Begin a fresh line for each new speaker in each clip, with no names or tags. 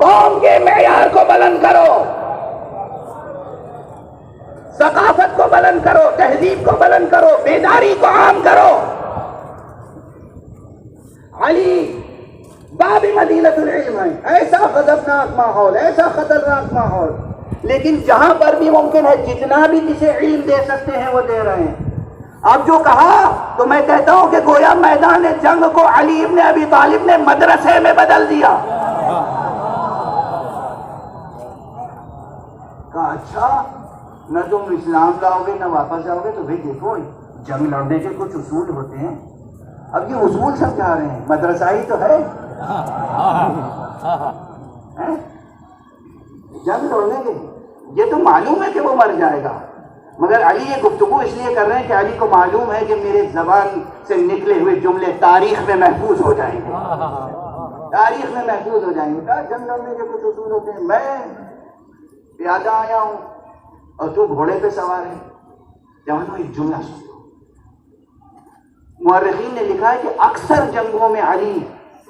قوم کے معیار کو بلند کرو، ثقافت کو بلند کرو، تہذیب کو بلند کرو، بیداری کو عام کرو۔ علی باب مدینۃ العلم ہے، ایسا غضبناک ماحول، ایسا خطرناک ماحول، لیکن جہاں پر بھی ممکن ہے جتنا بھی جسے علم دے سکتے ہیں وہ دے رہے ہیں۔ اب جو کہا تو میں کہتا ہوں کہ گویا میدان جنگ کو علی ابن ابی طالب نے مدرسے میں بدل دیا۔ کہا اچھا نہ تم اسلام لاؤ گے نہ واپس جاؤ گے، تو بھائی دیکھو جنگ لڑنے کے کچھ اصول ہوتے ہیں، اب یہ اصول سمجھا رہے ہیں، مدرسہ ہی تو ہے۔ جنگ لڑنے کے یہ تو معلوم ہے کہ وہ مر جائے گا، مگر علی یہ گفتگو اس لیے کر رہے ہیں کہ علی کو معلوم ہے کہ میرے زبان سے نکلے ہوئے جملے تاریخ میں محفوظ ہو جائیں گے، تاریخ میں محفوظ ہو جائیں گے۔ کہا جنگ لڑنے کے کچھ اصول ہوتے ہیں، میں پیادہ آیا ہوں اور تو گھوڑے پہ سوار ہے، جب ایک جملہ سن لو۔ مورخین نے لکھا ہے کہ اکثر جنگوں میں علی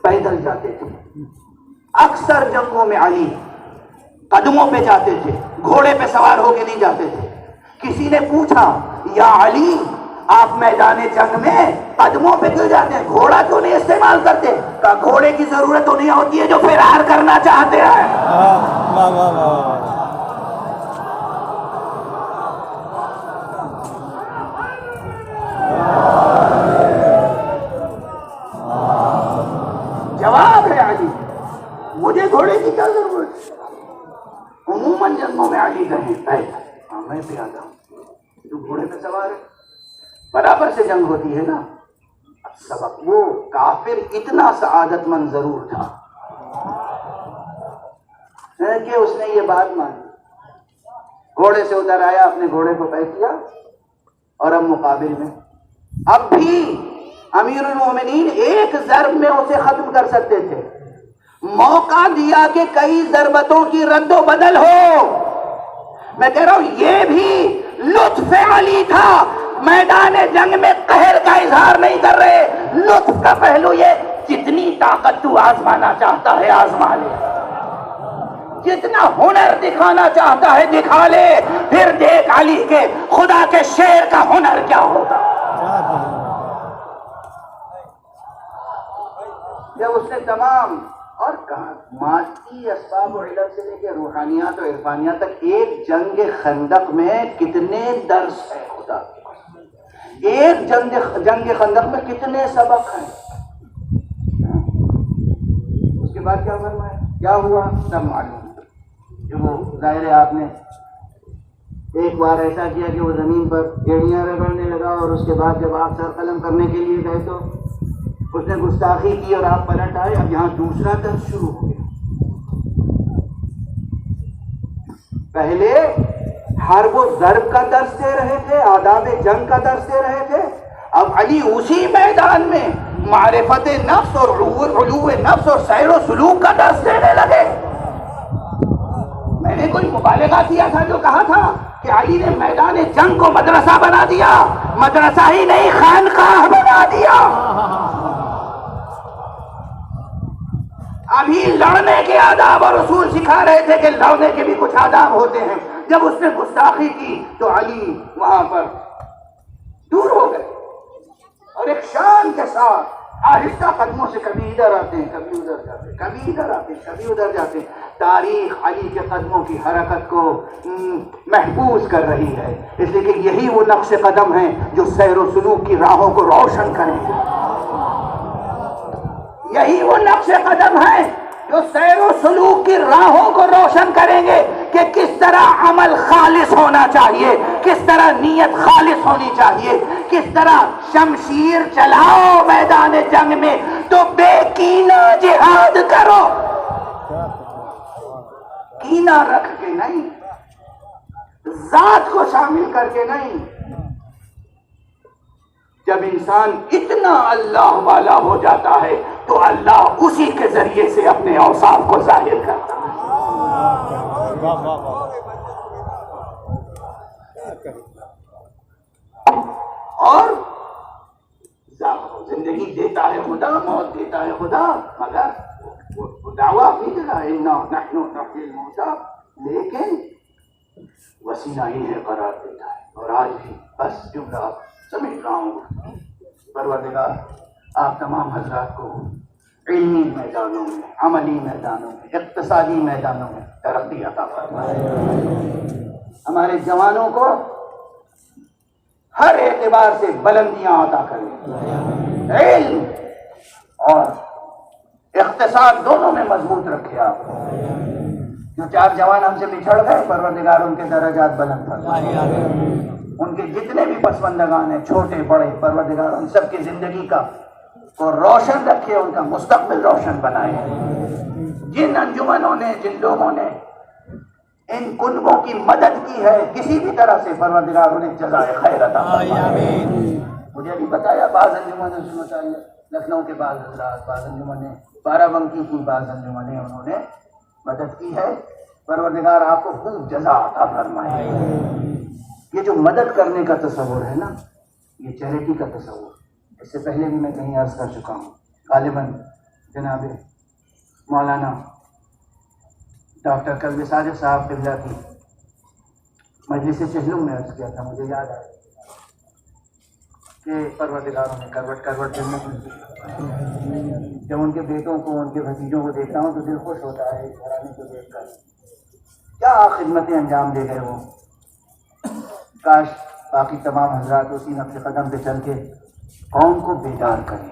پیدل جاتے تھے، اکثر جنگوں میں علی قدموں پہ جاتے تھے، گھوڑے پہ سوار ہو کے نہیں جاتے تھے۔ کسی نے پوچھا یا علی آپ میدان جنگ میں قدموں پہ کیوں جاتے ہیں، گھوڑا کیوں نہیں استعمال کرتے؟ کہا گھوڑے کی ضرورت تو نہیں ہوتی ہے جو فرار کرنا چاہتے ہیں۔ جواب ہے علی، مجھے گھوڑے کی کیا ضرورت ہے؟ عموماً جنگوں میں علی کہیں پیدل، میں پیادہ ہوں، تو گھوڑے پہ سوار ہے، برابر سے جنگ ہوتی ہے نا۔ اب سبق وہ کافر اتنا سعادت مند ضرور تھا کہ اس نے یہ بات مانی، گھوڑے سے اتر آیا، اپنے گھوڑے کو طے کیا، اور اب مقابل میں اب بھی امیر المومنین ایک ضرب میں اسے ختم کر سکتے تھے، موقع دیا کہ کئی ضربتوں کی رد و بدل ہو۔ میں کہہ رہا ہوں یہ بھی لطف علی تھا، میدان جنگ میں قہر کا اظہار نہیں کر رہے، لطف کا پہلو یہ جتنی طاقت تو آزمانا چاہتا ہے آزما لے، جتنا ہنر دکھانا چاہتا ہے دکھا لے، پھر دیکھ علی کے خدا کے شیر کا ہنر کیا ہوگا۔ جب اس نے تمام اور کہا مادی اسباب و علم سے لے کے روحانیات و عرفانیات تک، ایک جنگ خندق میں کتنے درس ہیں خدا کے، ایک جنگ خندق میں کتنے سبق ہیں۔ اس کے بعد کیا فرمایا، کیا ہوا سب معلوم۔ جو وہ ظاہر ہے آپ نے ایک بار ایسا کیا کہ وہ زمین پر ایڑیاں رگڑنے لگا، اور اس کے بعد جب آپ سر قلم کرنے کے لیے گئے تو اس نے گستاخی کی اور آپ پلٹ آئے۔ اب یہاں دوسرا درس شروع ہو گیا۔ پہلے حرب و ضرب کا درس دے رہے تھے، آداب جنگ کا درس دے رہے تھے، اب علی اسی میدان میں معرفت نفس اور علو نفس اور سیر و سلوک کا درس دینے لگے۔ میں نے کوئی مبالغہ کیا تھا جو کہا تھا کہ علی نے میدان جنگ کو مدرسہ بنا دیا، مدرسہ ہی نہیں خانقاہ بنا دیا۔ ابھی لڑنے کے آداب اور اصول سکھا رہے تھے کہ لڑنے کے بھی کچھ آداب ہوتے ہیں۔ جب اس نے گستاخی کی تو علی وہاں پر دور ہو گئے، اور ایک شان کے ساتھ آہستہ قدموں سے کبھی ادھر آتے ہیں کبھی ادھر جاتے ہیں، کبھی ادھر آتے ہیں کبھی ادھر جاتے ہیں۔ تاریخ علی کے قدموں کی حرکت کو محفوظ کر رہی ہے، اس لیے کہ یہی وہ نقش قدم ہیں جو سیر و سلوک کی راہوں کو روشن کریں گے، یہی وہ نقش قدم ہیں جو سیر و سلوک کی راہوں کو روشن کریں گے کہ کس طرح عمل خالص ہونا چاہیے، کس طرح نیت خالص ہونی چاہیے، کس طرح شمشیر چلاؤ میدان جنگ میں تو بے کینہ جہاد کرو، کینہ رکھ کے نہیں، ذات کو شامل کر کے نہیں۔ جب انسان اتنا اللہ والا ہو جاتا ہے تو اللہ اسی کے ذریعے سے اپنے اوصاف کو ظاہر کرتا ہے۔ اور زندگی دیتا ہے خدا، موت دیتا ہے خدا، مگر وہ دعویٰ اپنی جگہ انا نحن نحیی الموتى، لیکن وسیلہ انہیں قرار دیتا ہے. اور آج بھی بس جملہ آپ سمجھ رہا ہوں، پروردگار آپ تمام حضرات کو علمی میدانوں میں، عملی میدانوں میں، اقتصادی میدانوں میں ترقی عطا فرمائے. ہمارے جوانوں کو ہر اعتبار سے بلندیاں عطا کریں، علم اور اقتصاد دونوں میں مضبوط رکھے. آپ جو 4 جوان ہم سے بچھڑ گئے، پروردگار ان کے درجات بلند فرمائے. ان کے جتنے بھی پسماندگان ہیں، چھوٹے بڑے، پروردگار ان سب کی زندگی کو روشن رکھے، ان کا مستقبل روشن بنائے. جن انجمنوں نے، جن لوگوں نے ان کنبوں کی مدد کی ہے کسی بھی طرح سے، پروردگار انہیں جزائے خیر عطا فرمائے. مجھے بھی بتایا بعض انجمنوں سے متعلق، لکھنؤ کے بعض حضرات، بعض انجمنیں، بارہ بنکی کی بعض انجمنیں انہوں نے مدد کی ہے. پروردگار آپ کو خوب جزا عطا فرمائے. یہ جو مدد کرنے کا تصور ہے نا، یہ چیریٹی کا تصور، اس سے پہلے بھی میں کہیں عرض کر چکا ہوں. غالباً جناب مولانا ڈاکٹر قلب صادق صاحب قبلہ کی مجلس چہلم میں عرض کیا تھا، مجھے یاد آیا کہ پروردگاروں نے کروٹ جنت میں دی. جب ان کے بیٹوں کو، ان کے بھتیجوں کو دیکھتا ہوں تو دل خوش ہوتا ہے. اس گھرانے کو دیکھ کر کیا خدمتیں انجام دے گئے وہ. کاش باقی تمام حضرات اسی نقش قدم پہ چل کے قوم کو بیدار کریں.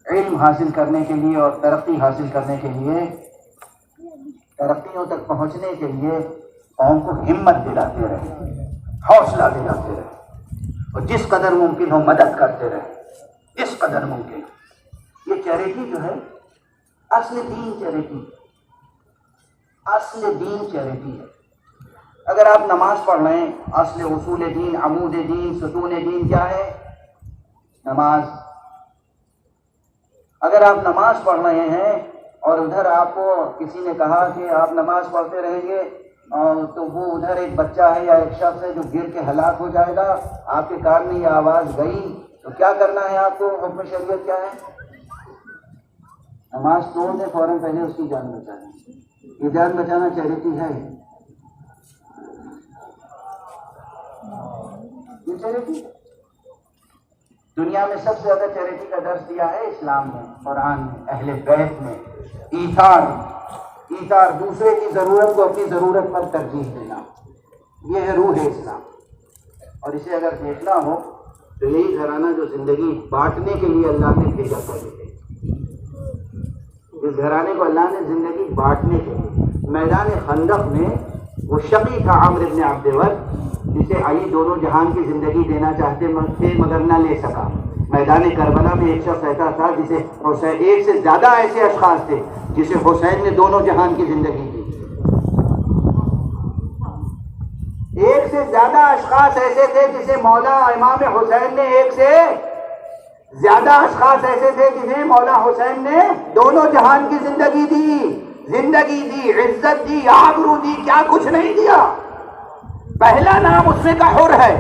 علم حاصل کرنے کے لیے اور ترقی حاصل کرنے کے لیے، ترقیوں تک پہنچنے کے لیے قوم کو ہمت دلاتے رہے، حوصلہ دلاتے رہے، اور جس قدر ممکن ہو مدد کرتے رہے، جس قدر ممکن. یہ چیریٹی جو ہے اصل دین چیریٹی، اصل دین چیریٹی ہے. اگر آپ نماز پڑھ رہے ہیں، اصل اصول دین، عمود دین، ستون دین کیا ہے؟ نماز. اگر آپ نماز پڑھ رہے ہیں اور ادھر آپ کو کسی نے کہا کہ آپ نماز پڑھتے رہیں گے تو وہ ادھر ایک بچہ ہے یا ایک شخص ہے جو گر کے ہلاک ہو جائے گا، آپ کے کان میں یہ آواز گئی تو کیا کرنا ہے آپ کو؟ حکم شریعت کیا ہے؟ نماز توڑ دیں، فوراً پہلے اس کی جان بچا دیں. یہ جان بچانا چیریٹی ہے. یہ چیریٹی دنیا میں سب سے زیادہ چیریٹی کا درس دیا ہے اسلام میں، قرآن میں، اہل بیت میں. ایثار، دوسرے کی ضرورت کو اپنی ضرورت پر ترجیح دینا، یہ ہے روح اسلام. اور اسے اگر دیکھنا ہو تو یہی گھرانہ جو زندگی بانٹنے کے لیے اللہ نے بھیجا تھا، اس گھرانے کو اللہ نے زندگی بانٹنے کے لیے. میدان خندق میں وہ شقی تھا عمرو بن عبد ود، جسے علی دونوں جہان کی زندگی دینا چاہتے تھے مگر نہ لے سکا. میدان کربلا میں ایک شخص ایسا تھا جسے حسین، ایک سے زیادہ ایسے اشخاص تھے جسے حسین نے دونوں جہان کی زندگی دی. ایک سے زیادہ اشخاص ایسے تھے جسے مولا امام حسین نے، ایک سے زیادہ اشخاص ایسے تھے جنہیں مولا حسین نے دونوں جہان کی زندگی دی، عزت دی، آبرو دی، کیا کچھ نہیں دیا. پہلا نام اس میں کا حر ہے،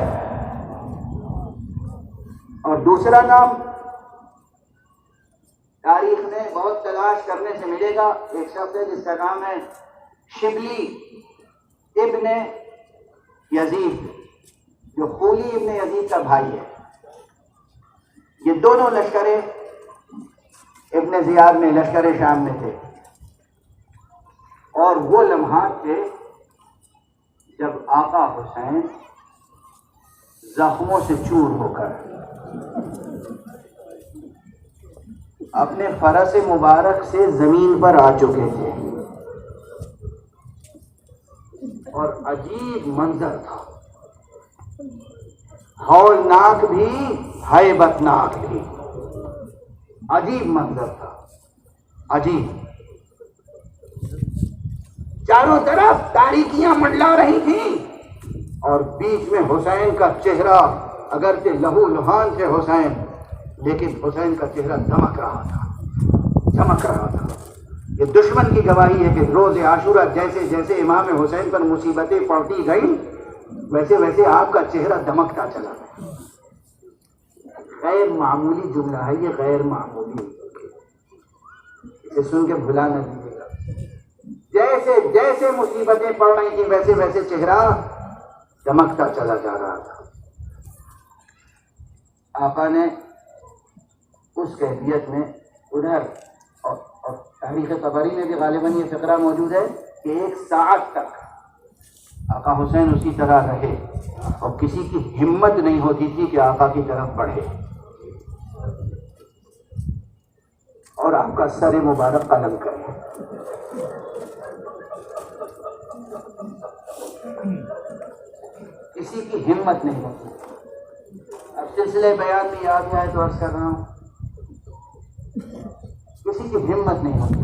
اور دوسرا نام تاریخ میں بہت تلاش کرنے سے ملے گا. ایک شخص ہے جس کا نام ہے شبلی ابن یزید، جو خولی ابن یزید کا بھائی ہے. یہ دونوں لشکر ابن زیاد میں، لشکر شام میں تھے. اور وہ لمحات تھے جب آقا حسین زخموں سے چور ہو کر اپنے فرس مبارک سے زمین پر آ چکے تھے. اور عجیب منظر تھا، ہولناک بھی، ہیبت ناک بھی. عجیب منظر تھا، عجیب. چاروں طرف تاریکیاں منڈلا رہی تھیں اور بیچ میں حسین کا چہرہ، اگرچہ لہو لہان تھے حسین، لیکن حسین کا چہرہ دمک رہا تھا، چمک رہا تھا. یہ دشمن کی گواہی ہے کہ روز عاشورہ جیسے جیسے امام حسین پر مصیبتیں پڑتی گئیں ویسے ویسے آپ کا چہرہ دمکتا چلا گیا. غیر معمولی جملہ ہے یہ، غیر معمولی. کہ سن کے بھلا نہ دیجیے گا. جیسے جیسے مصیبتیں پڑ رہی تھیں ویسے ویسے چہرہ چمکتا چلا جا رہا تھا. آقا نے اس کیفیت میں ادھر اور تاریخ طبری میں بھی غالباً یہ فقرہ موجود ہے کہ 1 ساعت تک آقا حسین اسی طرح رہے اور کسی کی ہمت نہیں ہوتی تھی کہ آقا کی طرف بڑھے اور آپ کا سر مبارک قلم کرے. کسی کی ہمت نہیں ہوتی. اب سلسلے بیان میں یاد آئے تو عرض کر رہا ہوں کسی کی ہمت نہیں ہوتی.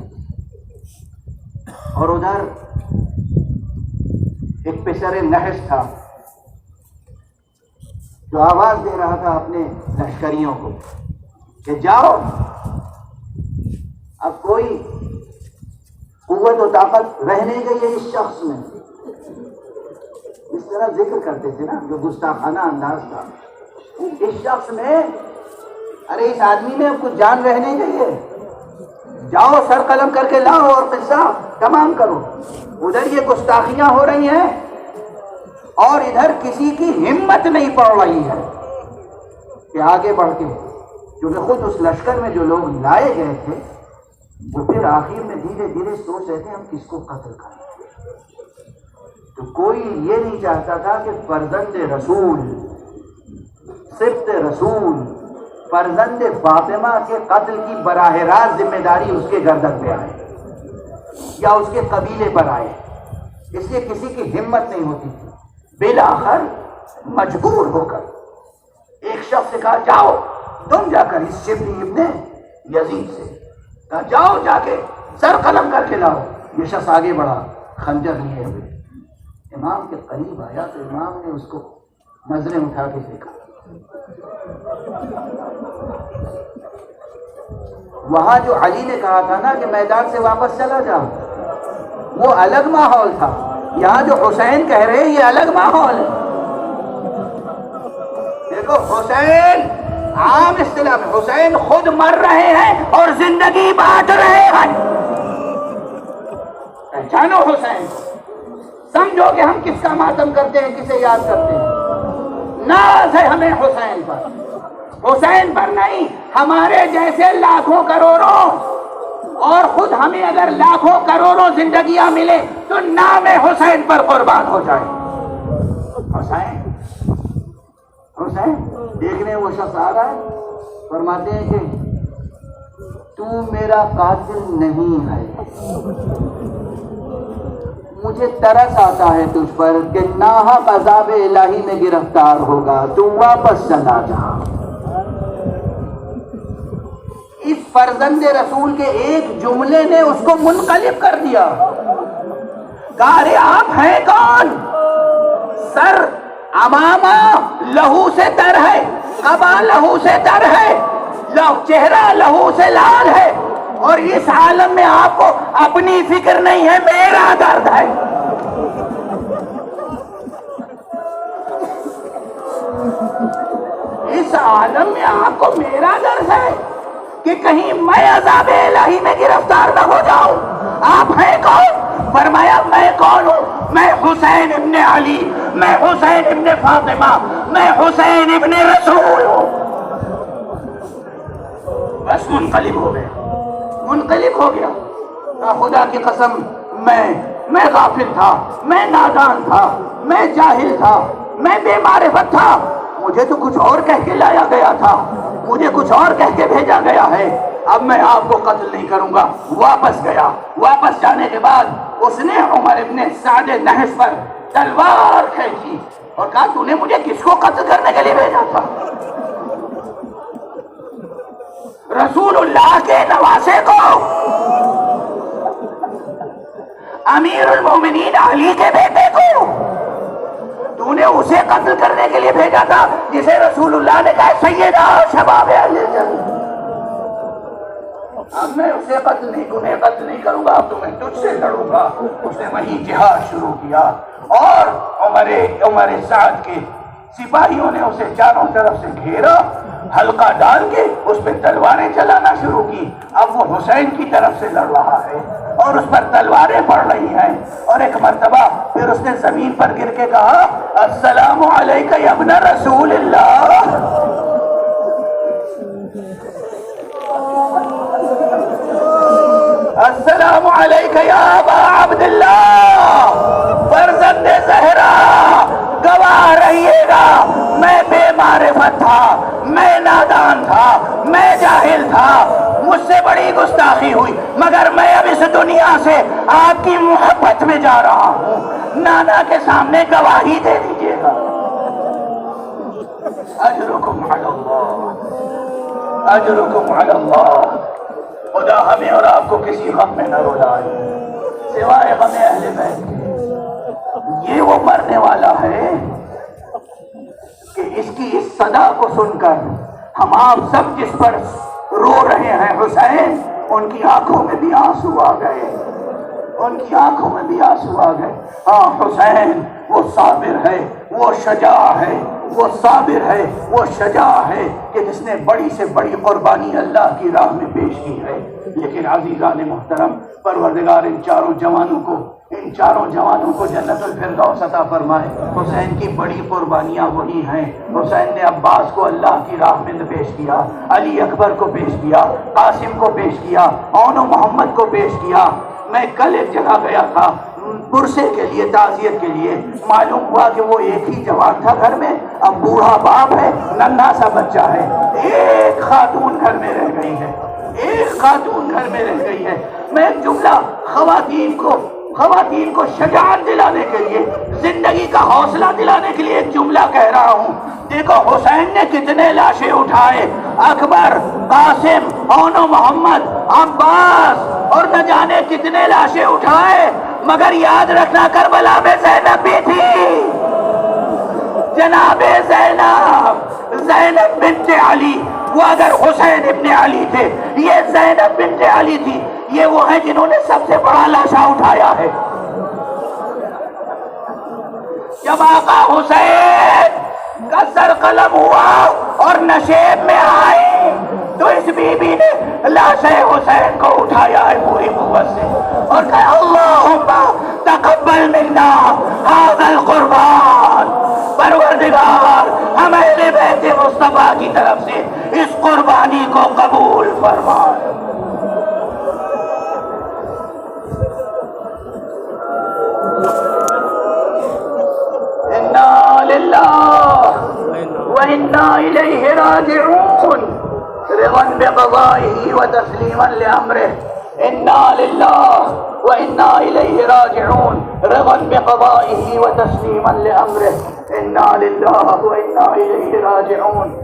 اور ادھر ایک پسر نحس تھا جو آواز دے رہا تھا اپنے لشکریوں کو کہ جاؤ. اب کوئی قوت و طاقت رہ نہیں گئی ہے اس شخص میں. اس طرح ذکر کرتے تھے نا جو گستاخانہ انداز تھا. اس شخص میں ارے اس آدمی میں اب کچھ جان رہ نہیں گئی ہے. جاؤ سر قلم کر کے لاؤ اور قصہ تمام کرو. ادھر یہ گستاخیاں ہو رہی ہیں اور ادھر کسی کی ہمت نہیں پڑ رہی ہے کہ آگے بڑھ کے, کیونکہ خود اس لشکر میں جو لوگ لائے گئے تھے وہ پھر آخر میں دھیرے دھیرے سوچ رہے تھے ہم کس کو قتل کریں. تو کوئی یہ نہیں چاہتا تھا کہ فرزند رسول, سبط رسول, فرزند فاطمہ کے قتل کی براہ راست ذمہ داری اس کے گردن پہ آئے یا اس کے قبیلے پر آئے. اس لیے کسی کی ہمت نہیں ہوتی تھی. بالآخر مجبور ہو کر ایک شخص سے کہا جاؤ تم جا کر اس شبلی ابن یزید سے کہا جاؤ جا کے سر قلم کر کے لاؤ. یہ شخص آگے بڑھا خنجر لیے ہوئے امام کے قریب آیا تو امام نے اس کو نظریں اٹھا کے دیکھا. وہاں جو علی نے کہا تھا نا کہ میدان سے واپس چلا جاؤ وہ الگ ماحول تھا. یہاں جو حسین کہہ رہے ہیں یہ الگ ماحول ہے. دیکھو حسین عام اصطلاح میں حسین خود مر رہے ہیں اور زندگی بانٹ رہے ہیں. پہچانو حسین, سمجھو کہ ہم کس کا ماتم کرتے ہیں, کسے یاد کرتے ہیں. ناز ہے ہمیں حسین پر, حسین پر نہیں, ہمارے جیسے لاکھوں کروڑوں, اور خود ہمیں اگر لاکھوں کروڑوں زندگیاں ملے تو نام حسین پر قربان ہو جائے. حسین حسین دیکھنے وہ شخص آ رہا ہے, فرماتے ہیں کہ تو میرا قاتل نہیں ہے, مجھے ترس آتا ہے تجھ پر کہ ناحق عذاب الہی میں گرفتار ہوگا, تو واپس چلا جا. اس فرزند رسول کے ایک جملے نے اس کو منقلب کر دیا. کہا ارے آپ ہیں کون؟ سر امامہ لہو سے تر ہے, قبا لہو سے تر ہے, چہرہ لہو سے لال ہے, اور اس عالم میں آپ کو اپنی فکر نہیں ہے, میرا درد ہے. اس عالم میں آپ کو میرا درد ہے کہ کہیں میں عذاب الہی میں گرفتار نہ ہو جاؤں. آپ ہیں کون؟ فرمایا میں کون ہوں؟ میں حسین ابن علی, میں حسین ابن فاطمہ, میں حسین ابن رسول ہوں. بس منقلب ہو گیا, منقلب ہو گیا. خدا کی قسم میں غافل تھا, میں نادان تھا, میں جاہل تھا, میں بے معرفت تھا. مجھے تو کچھ اور کہہ کے لایا گیا تھا, مجھے کچھ اور کہہ کے بھیجا گیا ہے. اب میں آپ کو قتل نہیں کروں گا. واپس گیا. واپس جانے کے بعد اس نے عمر ابن سعد نحس پر تلوار کھینچی اور کہا تو نے مجھے کس کو قتل کرنے کے لیے بھیجا تھا؟ رسول اللہ کے نواسے کو, امیر المومنین علی کے بیٹے کو تو نے اسے قتل کرنے کے لیے بھیجا تھا جسے رسول اللہ نے کہا سیدہ شباب اہل جنت. اب میں اسے قتل نہیں کروں گا, اب تو میں تجھ سے لڑوں گا. اس نے وہی جہاد شروع کیا اور عمر سعد کے سپاہیوں نے اسے چاروں طرف سے گھیرا. حلقہ ڈال کے اس پہ تلواریں چلانا شروع کی. اب وہ حسین کی طرف سے لڑ رہا ہے اور اس پر تلواریں پڑ رہی ہیں. اور ایک مرتبہ پھر اس نے زمین پر گر کے کہا السلام علیکہ یا ابن رسول اللہ. السلام علیکہ یا ابا عبداللہ. فرزند زہرا گواہ رہیے گا میں بے معرفت تھا، میں نادان تھا، میں جاہل تھا، مجھ سے بڑی گستاخی ہوئی، مگر میں اب اس دنیا سے آپ کی محبت میں جا رہا ہوں. نانا کے سامنے گواہی دے دیجیے گا. اجرکم علی اللہ، اجرکم علی اللہ. خدا ہمیں اور آپ کو کسی غم میں نہ رلائے سوائے غم اہل بیت کے. یہ وہ مرنے والا ہے کہ اس کی اس صدا کو سن کر ہم آپ سب جس پر رو رہے ہیں حسین، ان کی آنکھوں میں بھی آنسو آ گئے، ان کی آنکھوں میں بھی آنسو آ گئے. ہاں حسین وہ صابر ہے، وہ شجاع ہے، وہ صابر ہے، وہ شجاع ہے کہ جس نے بڑی سے بڑی قربانی اللہ کی راہ میں پیش کی ہے. لیکن عزیزان محترم، پروردگار ان چاروں جوانوں کو جنت الفردوس عطا فرمائے. حسین کی بڑی قربانیاں وہی ہیں. حسین نے عباس کو اللہ کی راہ میں پیش کیا، علی اکبر کو پیش کیا، قاسم کو پیش کیا، اون و محمد کو پیش کیا. میں کل ایک جگہ گیا تھا پرسے کے لیے، تعزیت کے لیے. معلوم ہوا کہ وہ ایک ہی جوان تھا گھر میں، اب بوڑھا باپ ہے، ننھا سا بچہ ہے. ایک خاتون گھر میں رہ گئی ہے، ایک خاتون گھر میں رہ گئی ہے. میں ایک جملہ خواتین کو شجاعت دلانے کے لیے، زندگی کا حوصلہ دلانے کے لیے ایک جملہ کہہ رہا ہوں. دیکھو حسین نے کتنے لاشیں اٹھائے، اکبر، قاسم، اون و محمد، عباس، اور نہ جانے کتنے لاشیں اٹھائے، مگر یاد رکھنا کربلا میں زینب بھی تھی. جناب زینب بنت علی، وہ اگر حسین ابن علی تھے، یہ زینب بنت علی تھی. یہ وہ ہیں جنہوں نے سب سے بڑا لاشا اٹھایا ہے. جب آقا حسین کا سر قلم ہوا اور نشیب میں آئی تو اس بی بی نے لاش حسین کو اٹھایا ہے پوری قوت سے اور کہا اللہم تقبل منا ھذا القربان. پروردگار ہم اہل بیت مصطفیٰ کی طرف سے اس قربانی کو قبول فرمائے. انا للہ وانا الیہ راجعون رضا بقضائه وتسلیما لامرہ. انا للہ وانا الیہ راجعون رضا بقضائه وتسلیما لامرہ. انا للہ وانا الیہ راجعون